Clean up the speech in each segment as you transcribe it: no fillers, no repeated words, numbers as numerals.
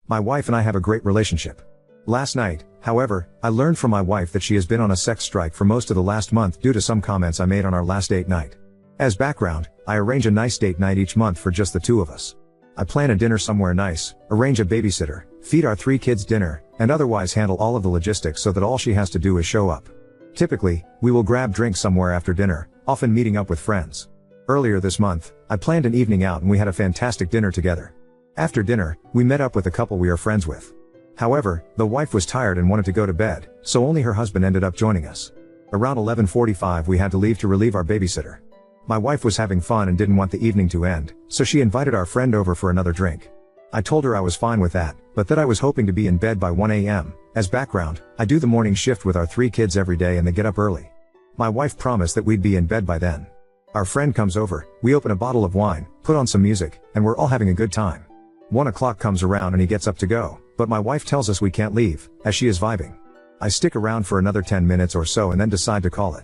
My wife and I have a great relationship. Last night, however, I learned from my wife that she has been on a sex strike for most of the last month due to some comments I made on our last date night. As background, I arrange a nice date night each month for just the two of us. I plan a dinner somewhere nice, arrange a babysitter, feed our 3 kids dinner, and otherwise handle all of the logistics so that all she has to do is show up. Typically, we will grab drinks somewhere after dinner, often meeting up with friends. Earlier this month, I planned an evening out and we had a fantastic dinner together. After dinner, we met up with a couple we are friends with. However, the wife was tired and wanted to go to bed, so only her husband ended up joining us. Around 11:45 we had to leave to relieve our babysitter. My wife was having fun and didn't want the evening to end, so she invited our friend over for another drink. I told her I was fine with that, but that I was hoping to be in bed by 1 a.m. As background, I do the morning shift with our 3 kids every day and they get up early. My wife promised that we'd be in bed by then. Our friend comes over, we open a bottle of wine, put on some music, and we're all having a good time. 1 o'clock comes around and he gets up to go, but my wife tells us we can't leave, as she is vibing. I stick around for another 10 minutes or so and then decide to call it.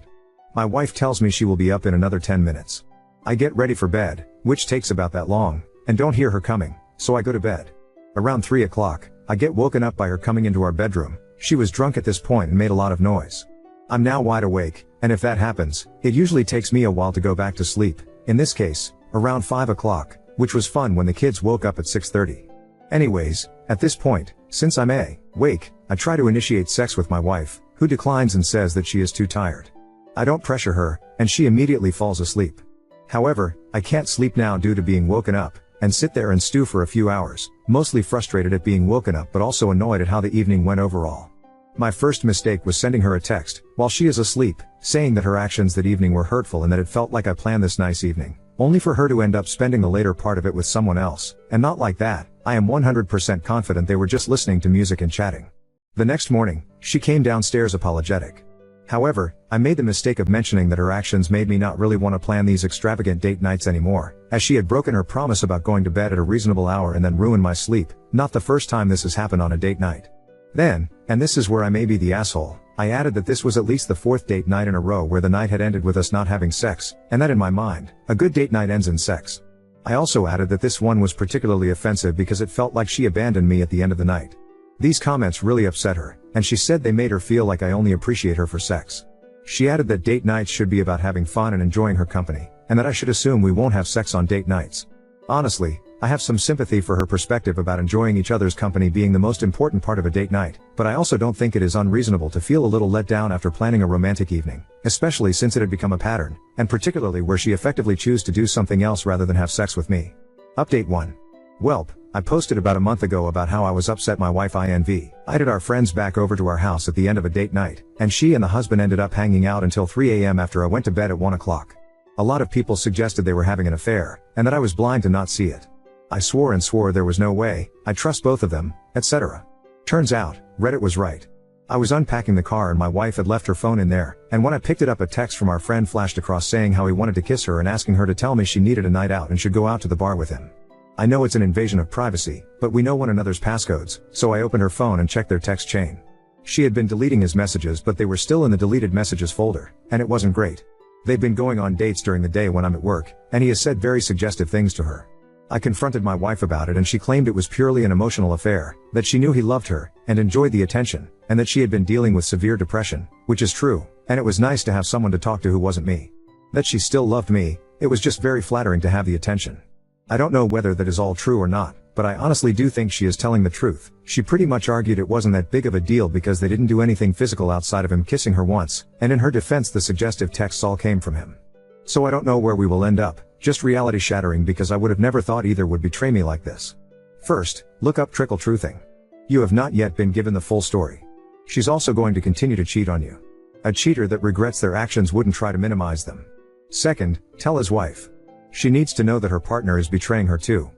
My wife tells me she will be up in another 10 minutes. I get ready for bed, which takes about that long, and don't hear her coming, so I go to bed. Around 3 o'clock, I get woken up by her coming into our bedroom. She was drunk at this point and made a lot of noise. I'm now wide awake, and if that happens, it usually takes me a while to go back to sleep, in this case, around 5 o'clock, which was fun when the kids woke up at 6:30. Anyways, at this point, since I'm awake, I try to initiate sex with my wife, who declines and says that she is too tired. I don't pressure her, and she immediately falls asleep. However, I can't sleep now due to being woken up, and sit there and stew for a few hours, mostly frustrated at being woken up but also annoyed at how the evening went overall. My first mistake was sending her a text, while she is asleep, saying that her actions that evening were hurtful and that it felt like I planned this nice evening, only for her to end up spending the later part of it with someone else, and not like that. I am 100% confident they were just listening to music and chatting. The next morning, she came downstairs apologetic. However, I made the mistake of mentioning that her actions made me not really want to plan these extravagant date nights anymore, as she had broken her promise about going to bed at a reasonable hour and then ruined my sleep. Not the first time this has happened on a date night. Then, and this is where I may be the asshole, I added that this was at least the 4th date night in a row where the night had ended with us not having sex, and that in my mind, a good date night ends in sex. I also added that this one was particularly offensive because it felt like she abandoned me at the end of the night. These comments really upset her, and she said they made her feel like I only appreciate her for sex. She added that date nights should be about having fun and enjoying her company, and that I should assume we won't have sex on date nights. Honestly, I have some sympathy for her perspective about enjoying each other's company being the most important part of a date night, but I also don't think it is unreasonable to feel a little let down after planning a romantic evening, especially since it had become a pattern, and particularly where she effectively chose to do something else rather than have sex with me. Update 1. Welp, I posted about a month ago about how I was upset my wife invited our friends back over to our house at the end of a date night, and she and the husband ended up hanging out until 3 a.m. after I went to bed at 1 o'clock. A lot of people suggested they were having an affair, and that I was blind to not see it. I swore and swore there was no way, I trust both of them, etc. Turns out, Reddit was right. I was unpacking the car and my wife had left her phone in there, and when I picked it up a text from our friend flashed across saying how he wanted to kiss her and asking her to tell me she needed a night out and should go out to the bar with him. I know it's an invasion of privacy, but we know one another's passcodes, so I opened her phone and checked their text chain. She had been deleting his messages but they were still in the deleted messages folder, and it wasn't great. They've been going on dates during the day when I'm at work, and he has said very suggestive things to her. I confronted my wife about it and she claimed it was purely an emotional affair, that she knew he loved her, and enjoyed the attention, and that she had been dealing with severe depression, which is true, and it was nice to have someone to talk to who wasn't me. That she still loved me, it was just very flattering to have the attention. I don't know whether that is all true or not, but I honestly do think she is telling the truth. She pretty much argued it wasn't that big of a deal because they didn't do anything physical outside of him kissing her once, and in her defense the suggestive texts all came from him. So I don't know where we will end up, just reality shattering because I would have never thought either would betray me like this. First, look up trickle truthing. You have not yet been given the full story. She's also going to continue to cheat on you. A cheater that regrets their actions wouldn't try to minimize them. Second, tell his wife. She needs to know that her partner is betraying her too.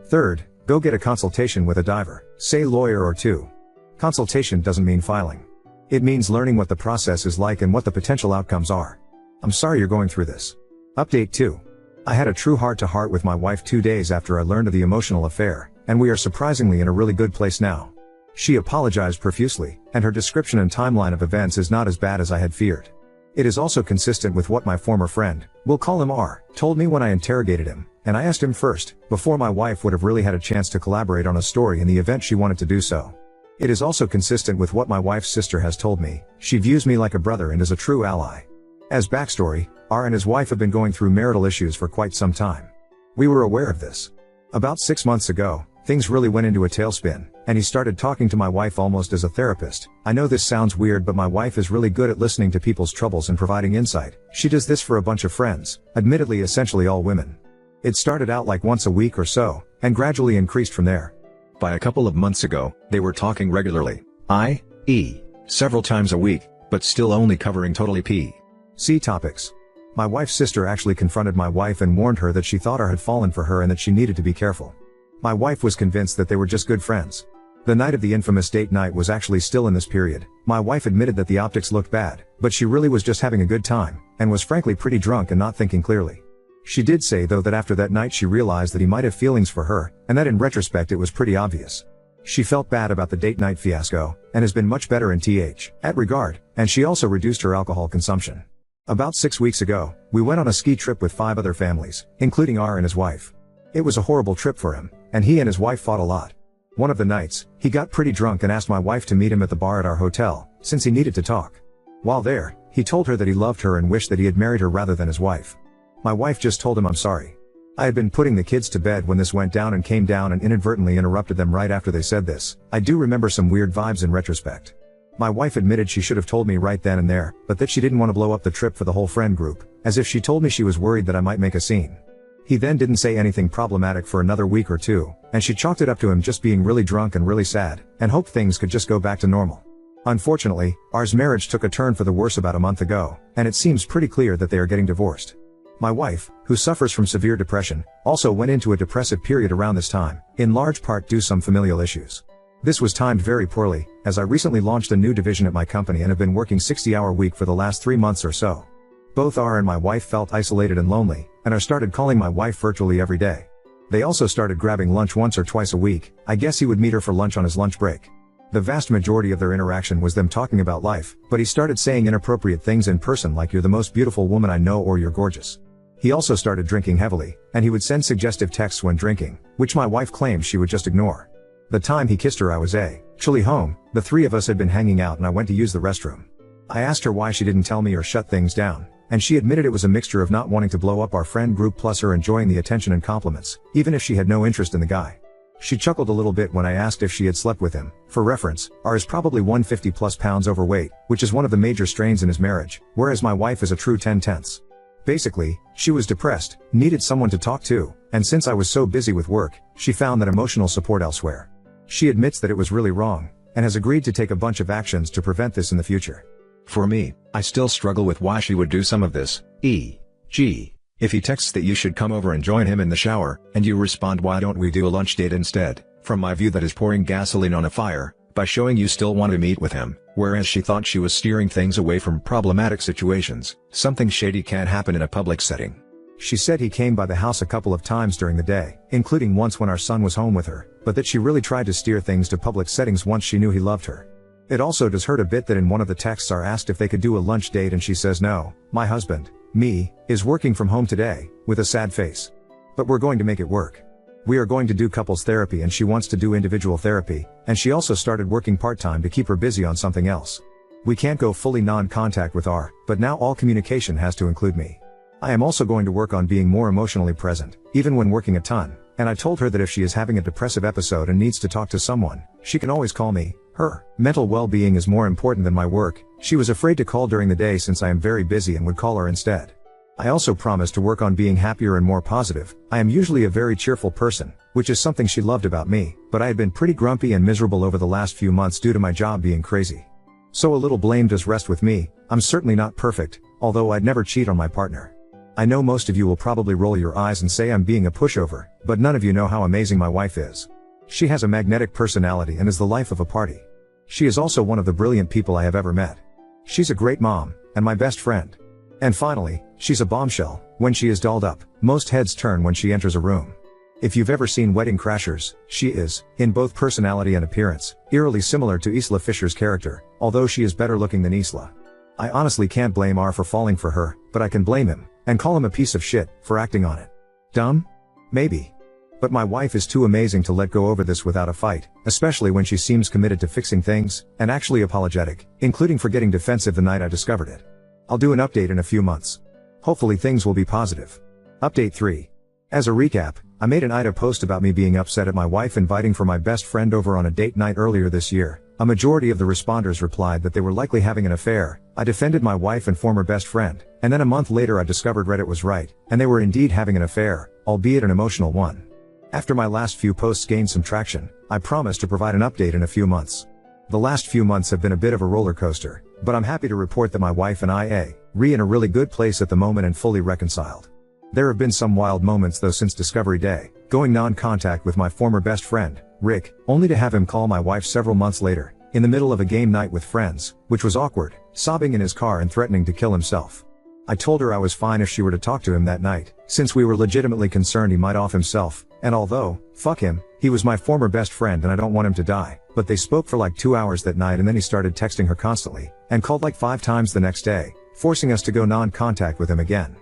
Third, go get a consultation with a diver, say lawyer or two. Consultation doesn't mean filing. It means learning what the process is like and what the potential outcomes are. I'm sorry you're going through this. Update 2. I had a true heart-to-heart with my wife 2 days after I learned of the emotional affair, and we are surprisingly in a really good place now. She apologized profusely, and her description and timeline of events is not as bad as I had feared. It is also consistent with what my former friend, we'll call him R, told me when I interrogated him, And I asked him first, before my wife would have really had a chance to collaborate on a story in the event she wanted to do so. It is also consistent with what my wife's sister has told me. She views me like a brother and is a true ally. As backstory, R and his wife have been going through marital issues for quite some time. We were aware of this. About 6 months ago, things really went into a tailspin, and he started talking to my wife almost as a therapist. I know this sounds weird, but my wife is really good at listening to people's troubles and providing insight. She does this for a bunch of friends, admittedly essentially all women. It started out like once a week or so, and gradually increased from there. By a couple of months ago, they were talking regularly, i.e., several times a week, but still only covering totally P.C. topics. My wife's sister actually confronted my wife and warned her that she thought R had fallen for her and that she needed to be careful. My wife was convinced that they were just good friends. The night of the infamous date night was actually still in this period. My wife admitted that the optics looked bad, but she really was just having a good time, and was frankly pretty drunk and not thinking clearly. She did say though that after that night she realized that he might have feelings for her, and that in retrospect it was pretty obvious. She felt bad about the date night fiasco, and has been much better in that regard, and she also reduced her alcohol consumption. About 6 weeks ago, we went on a ski trip with 5 other families, including R and his wife. It was a horrible trip for him, and he and his wife fought a lot. One of the nights, he got pretty drunk and asked my wife to meet him at the bar at our hotel, since he needed to talk. While there, he told her that he loved her and wished that he had married her rather than his wife. My wife just told him I'm sorry. I had been putting the kids to bed when this went down and came down and inadvertently interrupted them right after they said this. I do remember some weird vibes in retrospect. My wife admitted she should have told me right then and there, but that she didn't want to blow up the trip for the whole friend group, as if she told me she was worried that I might make a scene. He then didn't say anything problematic for another week or two, and she chalked it up to him just being really drunk and really sad, and hoped things could just go back to normal. Unfortunately, R's marriage took a turn for the worse about a month ago, and it seems pretty clear that they are getting divorced. My wife, who suffers from severe depression, also went into a depressive period around this time, in large part due to some familial issues. This was timed very poorly, as I recently launched a new division at my company and have been working 60-hour week for the last 3 months or so. Both R and my wife felt isolated and lonely, and I started calling my wife virtually every day. They also started grabbing lunch once or twice a week. I guess he would meet her for lunch on his lunch break. The vast majority of their interaction was them talking about life, but he started saying inappropriate things in person like "you're the most beautiful woman I know" or "you're gorgeous." He also started drinking heavily, and he would send suggestive texts when drinking, which my wife claimed she would just ignore. The time he kissed her I was actually home. The 3 of us had been hanging out and I went to use the restroom. I asked her why she didn't tell me or shut things down, and she admitted it was a mixture of not wanting to blow up our friend group plus her enjoying the attention and compliments, even if she had no interest in the guy. She chuckled a little bit when I asked if she had slept with him. For reference, R is probably 150 plus pounds overweight, which is one of the major strains in his marriage, whereas my wife is a true 10/10. Basically, she was depressed, needed someone to talk to, and since I was so busy with work, she found that emotional support elsewhere. She admits that it was really wrong, and has agreed to take a bunch of actions to prevent this in the future. For me, I still struggle with why she would do some of this, e.g., if he texts that you should come over and join him in the shower, and you respond "why don't we do a lunch date instead?" From my view that is pouring gasoline on a fire, by showing you still want to meet with him, whereas she thought she was steering things away from problematic situations. Something shady can't happen in a public setting. She said he came by the house a couple of times during the day, including once when our son was home with her, but that she really tried to steer things to public settings once she knew he loved her. It also does hurt a bit that in one of the texts are asked if they could do a lunch date and she says no. My husband, me, is working from home today, with a sad face. But we're going to make it work. We are going to do couples therapy and she wants to do individual therapy, and she also started working part-time to keep her busy on something else. We can't go fully non-contact with R, but now all communication has to include me. I am also going to work on being more emotionally present, even when working a ton, and I told her that if she is having a depressive episode and needs to talk to someone, she can always call me. Her mental well-being is more important than my work. She was afraid to call during the day since I am very busy and would call her instead. I also promised to work on being happier and more positive. I am usually a very cheerful person, which is something she loved about me, but I had been pretty grumpy and miserable over the last few months due to my job being crazy. So a little blame does rest with me. I'm certainly not perfect, although I'd never cheat on my partner. I know most of you will probably roll your eyes and say I'm being a pushover, but none of you know how amazing my wife is. She has a magnetic personality and is the life of a party. She is also one of the brilliant people I have ever met. She's a great mom, and my best friend. And finally, she's a bombshell. When she is dolled up, most heads turn when she enters a room. If you've ever seen Wedding Crashers, she is, in both personality and appearance, eerily similar to Isla Fisher's character, although she is better looking than Isla. I honestly can't blame R for falling for her, but I can blame him, and call him a piece of shit, for acting on it. Dumb? Maybe. But my wife is too amazing to let go over this without a fight, especially when she seems committed to fixing things, and actually apologetic, including for getting defensive the night I discovered it. I'll do an update in a few months. Hopefully things will be positive. Update 3. As a recap, I made an Ida post about me being upset at my wife inviting for my best friend over on a date night earlier this year. A majority of the responders replied that they were likely having an affair. I defended my wife and former best friend, and then a month later I discovered Reddit was right, and they were indeed having an affair, albeit an emotional one. After my last few posts gained some traction, I promised to provide an update in a few months. The last few months have been a bit of a roller coaster, but I'm happy to report that my wife and I are in a really good place at the moment and fully reconciled. There have been some wild moments though since Discovery Day, going non-contact with my former best friend, Rick, only to have him call my wife several months later, in the middle of a game night with friends, which was awkward, sobbing in his car and threatening to kill himself. I told her I was fine if she were to talk to him that night, since we were legitimately concerned he might off himself, and although, fuck him, he was my former best friend and I don't want him to die, but they spoke for like 2 hours that night and then he started texting her constantly, and called like 5 times the next day, forcing us to go non-contact with him again.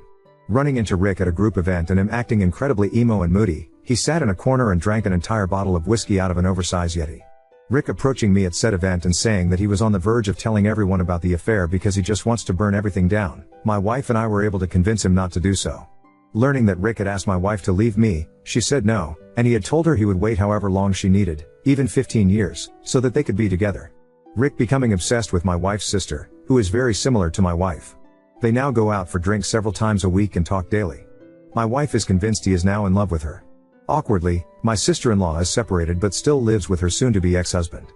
Running into Rick at a group event and him acting incredibly emo and moody, he sat in a corner and drank an entire bottle of whiskey out of an oversized Yeti. Rick approaching me at said event and saying that he was on the verge of telling everyone about the affair because he just wants to burn everything down. My wife and I were able to convince him not to do so. Learning that Rick had asked my wife to leave me, she said no, and he had told her he would wait however long she needed, even 15 years, so that they could be together. Rick becoming obsessed with my wife's sister, who is very similar to my wife. They now go out for drinks several times a week and talk daily. My wife is convinced he is now in love with her. Awkwardly, my sister-in-law is separated but still lives with her soon-to-be ex-husband.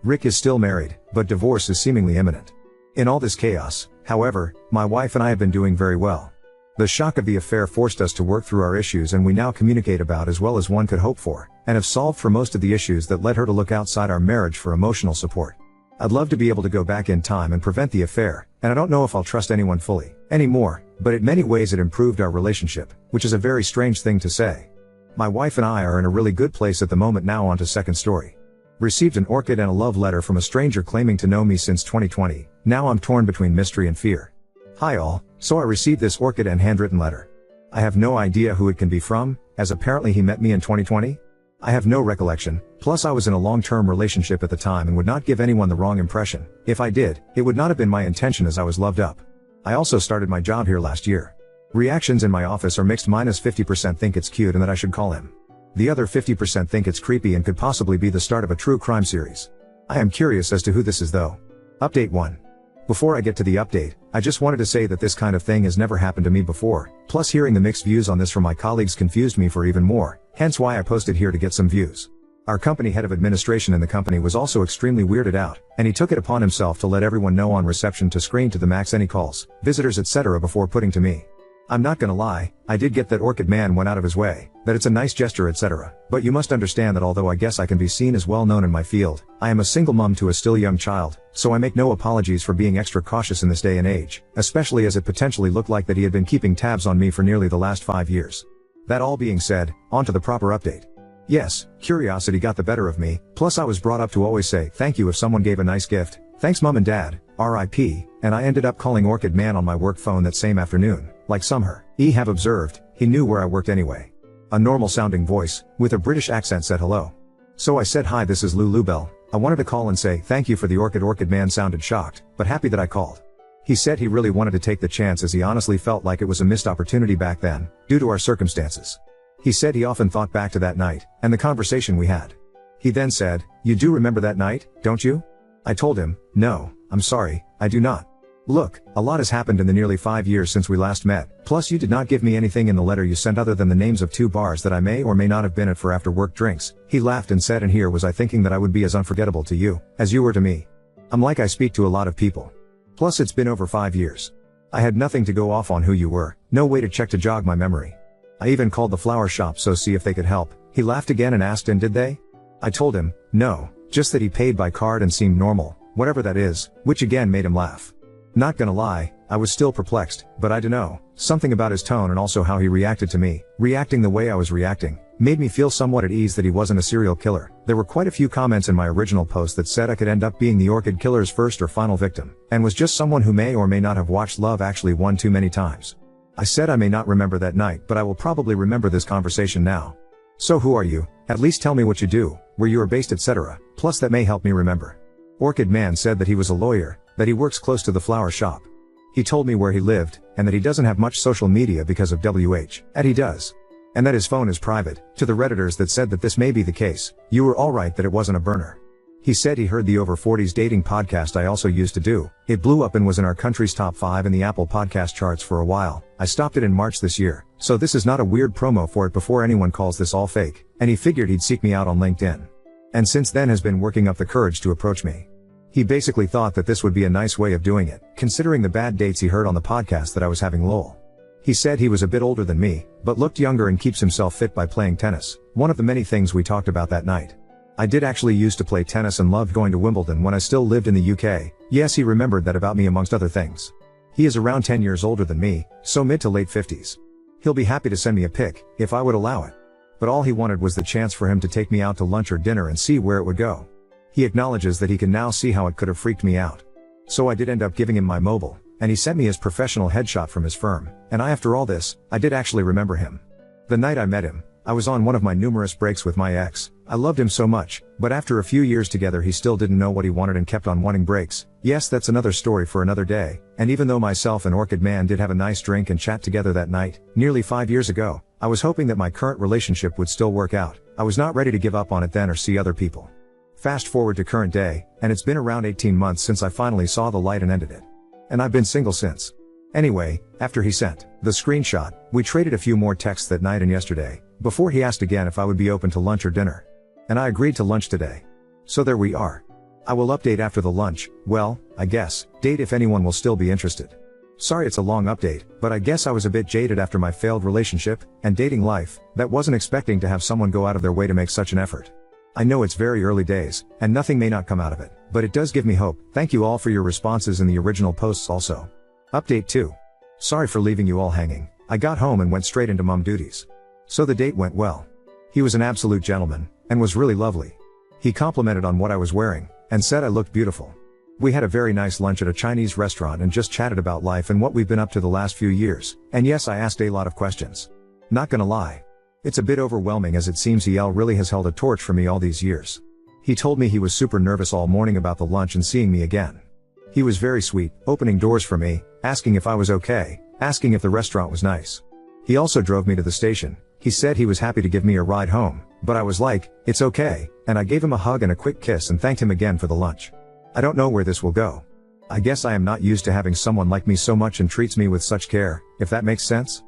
Rick is still married, but divorce is seemingly imminent. In all this chaos, however, my wife and I have been doing very well. The shock of the affair forced us to work through our issues and we now communicate about as well as one could hope for, and have solved for most of the issues that led her to look outside our marriage for emotional support. I'd love to be able to go back in time and prevent the affair, and I don't know if I'll trust anyone fully anymore, but in many ways it improved our relationship, which is a very strange thing to say. My wife and I are in a really good place at the moment. Now on to second story. Received an orchid and a love letter from a stranger claiming to know me since 2020, now I'm torn between mystery and fear. Hi all, so I received this orchid and handwritten letter. I have no idea who it can be from, as apparently he met me in 2020? I have no recollection, plus I was in a long-term relationship at the time and would not give anyone the wrong impression. If I did, it would not have been my intention as I was loved up. I also started my job here last year. Reactions in my office are mixed. -50% think it's cute and that I should call him. The other 50% think it's creepy and could possibly be the start of a true crime series. I am curious as to who this is though. Update 1. Before I get to the update, I just wanted to say that this kind of thing has never happened to me before, plus hearing the mixed views on this from my colleagues confused me for even more, hence why I posted here to get some views. Our company head of administration in the company was also extremely weirded out, and he took it upon himself to let everyone know on reception to screen to the max any calls, visitors etc. before putting to me. I'm not gonna lie, I did get that Orchid Man went out of his way, that it's a nice gesture etc. But you must understand that although I guess I can be seen as well known in my field, I am a single mom to a still young child, so I make no apologies for being extra cautious in this day and age, especially as it potentially looked like that he had been keeping tabs on me for nearly the last 5 years. That all being said, on to the proper update. Yes, curiosity got the better of me, plus I was brought up to always say thank you if someone gave a nice gift, thanks mom and dad, RIP, and I ended up calling Orchid Man on my work phone that same afternoon, like some have observed, he knew where I worked anyway. A normal sounding voice, with a British accent said hello. So I said hi, this is Lulu Bell. I wanted to call and say thank you for the orchid. Orchid Man sounded shocked, but happy that I called. He said he really wanted to take the chance as he honestly felt like it was a missed opportunity back then, due to our circumstances. He said he often thought back to that night, and the conversation we had. He then said, "You do remember that night, don't you?" I told him, "No, I'm sorry, I do not. Look, a lot has happened in the nearly 5 years since we last met, plus you did not give me anything in the letter you sent other than the names of 2 bars that I may or may not have been at for after work drinks." He laughed and said, "And here was I thinking that I would be as unforgettable to you, as you were to me. I'm like I speak to a lot of people. Plus it's been over 5 years. I had nothing to go off on who you were, no way to check to jog my memory. I even called the flower shop so see if they could help." He laughed again and asked, "And did they?" I told him, "No, just that he paid by card and seemed normal, whatever that is," which again made him laugh. Not gonna lie, I was still perplexed, but I dunno, something about his tone and also how he reacted to me, reacting the way I was reacting, made me feel somewhat at ease that he wasn't a serial killer. There were quite a few comments in my original post that said I could end up being the orchid killer's first or final victim, and was just someone who may or may not have watched Love Actually one too many times. I said I may not remember that night, but I will probably remember this conversation now. So who are you? At least tell me what you do, where you are based, etc. Plus that may help me remember. Orchid Man said that he was a lawyer, that he works close to the flower shop. He told me where he lived, and that he doesn't have much social media because of and he does. And that his phone is private. To the Redditors that said that this may be the case, you were alright that it wasn't a burner. He said he heard the Over 40s dating podcast I also used to do. It blew up and was in our country's top 5 in the Apple podcast charts for a while. I stopped it in March this year, so this is not a weird promo for it before anyone calls this all fake, and he figured he'd seek me out on LinkedIn. And since then has been working up the courage to approach me. He basically thought that this would be a nice way of doing it, considering the bad dates he heard on the podcast that I was having lol. He said he was a bit older than me, but looked younger and keeps himself fit by playing tennis, one of the many things we talked about that night. I did actually used to play tennis and loved going to Wimbledon when I still lived in the UK, yes, he remembered that about me amongst other things. He is around 10 years older than me, so mid to late 50s. He'll be happy to send me a pic, if I would allow it. But all he wanted was the chance for him to take me out to lunch or dinner and see where it would go. He acknowledges that he can now see how it could have freaked me out. So I did end up giving him my mobile, and he sent me his professional headshot from his firm, and after all this, I did actually remember him. The night I met him, I was on one of my numerous breaks with my ex. I loved him so much, but after a few years together he still didn't know what he wanted and kept on wanting breaks. Yes, that's another story for another day, and even though myself and Orchid Man did have a nice drink and chat together that night, nearly 5 years ago, I was hoping that my current relationship would still work out. I was not ready to give up on it then or see other people. Fast forward to current day, and it's been around 18 months since I finally saw the light and ended it. And I've been single since. Anyway, after he sent the screenshot, we traded a few more texts that night and yesterday, before he asked again if I would be open to lunch or dinner. And I agreed to lunch today. So there we are. I will update after the lunch, well, I guess, date if anyone will still be interested. Sorry it's a long update, but I guess I was a bit jaded after my failed relationship, and dating life, that wasn't expecting to have someone go out of their way to make such an effort. I know it's very early days, and nothing may not come out of it, but it does give me hope. Thank you all for your responses in the original posts also. Update 2. Sorry for leaving you all hanging. I got home and went straight into mom duties. So the date went well. He was an absolute gentleman, and was really lovely. He complimented on what I was wearing, and said I looked beautiful. We had a very nice lunch at a Chinese restaurant and just chatted about life and what we've been up to the last few years, and yes, I asked a lot of questions. Not gonna lie. It's a bit overwhelming as it seems he really has held a torch for me all these years. He told me he was super nervous all morning about the lunch and seeing me again. He was very sweet, opening doors for me, asking if I was okay, asking if the restaurant was nice. He also drove me to the station. He said he was happy to give me a ride home, but I was like, it's okay, and I gave him a hug and a quick kiss and thanked him again for the lunch. I don't know where this will go. I guess I am not used to having someone like me so much and treats me with such care, if that makes sense.